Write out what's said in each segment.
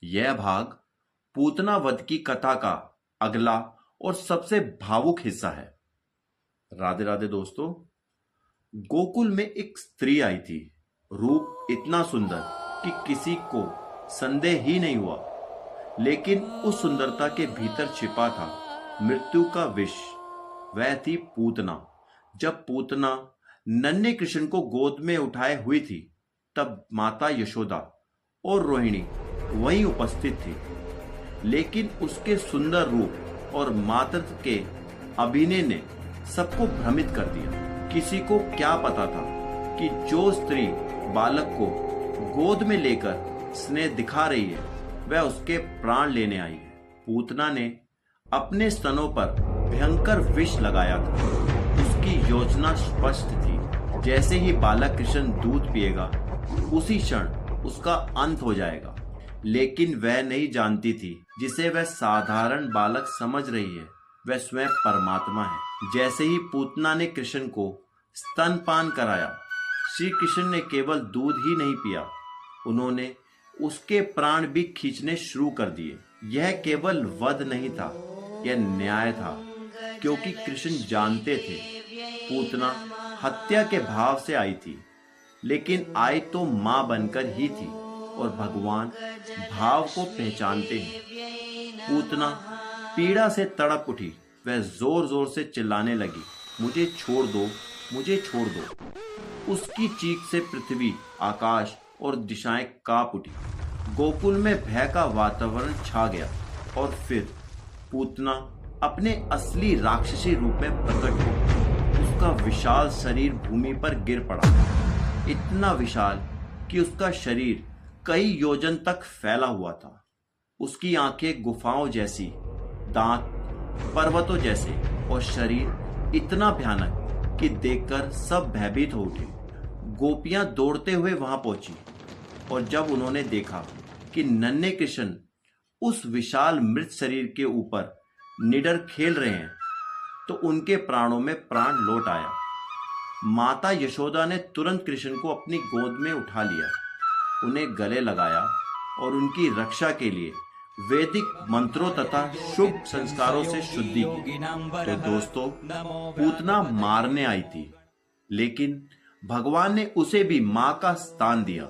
यह भाग पूतना वध की कथा का अगला और सबसे भावुक हिस्सा है। राधे राधे दोस्तों। गोकुल में एक स्त्री आई थी। रूप इतना सुंदर कि किसी को संदेह ही नहीं हुआ, लेकिन उस सुंदरता के भीतर छिपा था मृत्यु का विष। वह थी पूतना। जब पूतना नन्हे कृष्ण को गोद में उठाए हुई थी, तब माता यशोदा और रोहिणी वहीं उपस्थित थी। लेकिन उसके सुंदर रूप और मातृत्व के अभिनय ने सबको भ्रमित कर दिया। किसी को क्या पता था कि जो स्त्री बालक को गोद में लेकर स्नेह दिखा रही है, वह उसके प्राण लेने आई है। पूतना ने अपने स्तनों पर भयंकर विष लगाया था। उसकी योजना स्पष्ट थी। जैसे ही बालक कृष्ण दूध पिएगा, उसी क्षण उसका अंत हो जाएगा। लेकिन वह नहीं जानती थी, जिसे वह साधारण बालक समझ रही है, वह स्वयं परमात्मा है। जैसे ही पूतना ने कृष्ण को स्तनपान कराया, श्री कृष्ण ने केवल दूध ही नहीं पिया, उन्होंने उसके प्राण भी खींचने शुरू कर दिए। यह केवल वध नहीं था, यह न्याय था, क्योंकि कृष्ण जानते थे पूतना हत्या के भाव से आई थी, लेकिन आई तो मां बनकर ही थी, और भगवान भाव को पहचानते हैं। पूतना पीड़ा से तड़प उठी। वह जोर जोर से चिल्लाने लगी, मुझे छोड़ दो, मुझे छोड़ दो। उसकी चीख से पृथ्वी, आकाश और दिशाएं कांप उठी। गोकुल में भय का वातावरण छा गया, और फिर पूतना अपने असली राक्षसी रूप में प्रकट हुई। उसका विशाल शरीर भूमि पर गिर पड़ा, इतना विशाल कि उसका शरीर कई योजन तक फैला हुआ था। उसकी आंखें गुफाओं जैसी, दांत पर्वतों जैसे, और शरीर इतना भयानक कि देखकर सब भयभीत हो उठे। गोपियां दौड़ते हुए वहां पहुंची, और जब उन्होंने देखा कि नन्हे कृष्ण उस विशाल मृत शरीर के ऊपर निडर खेल रहे हैं, तो उनके प्राणों में प्राण लौट आया। माता यशोदा ने तुरंत कृष्ण को अपनी गोद में उठा लिया, उन्हें गले लगाया और उनकी रक्षा के लिए वैदिक मंत्रों तथा शुभ संस्कारों से शुद्धि की। तो दोस्तों, पूतना मारने आई थी, लेकिन भगवान ने उसे भी मां का स्थान दिया।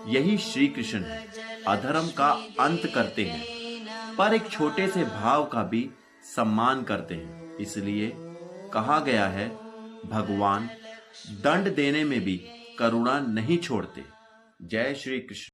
यही श्री कृष्ण है। अधर्म का अंत करते हैं, पर एक छोटे से भाव का भी सम्मान करते हैं। इसलिए कहा गया है, भगवान दंड देने में भी करुणा नहीं छोड़ते। जय श्री कृष्ण।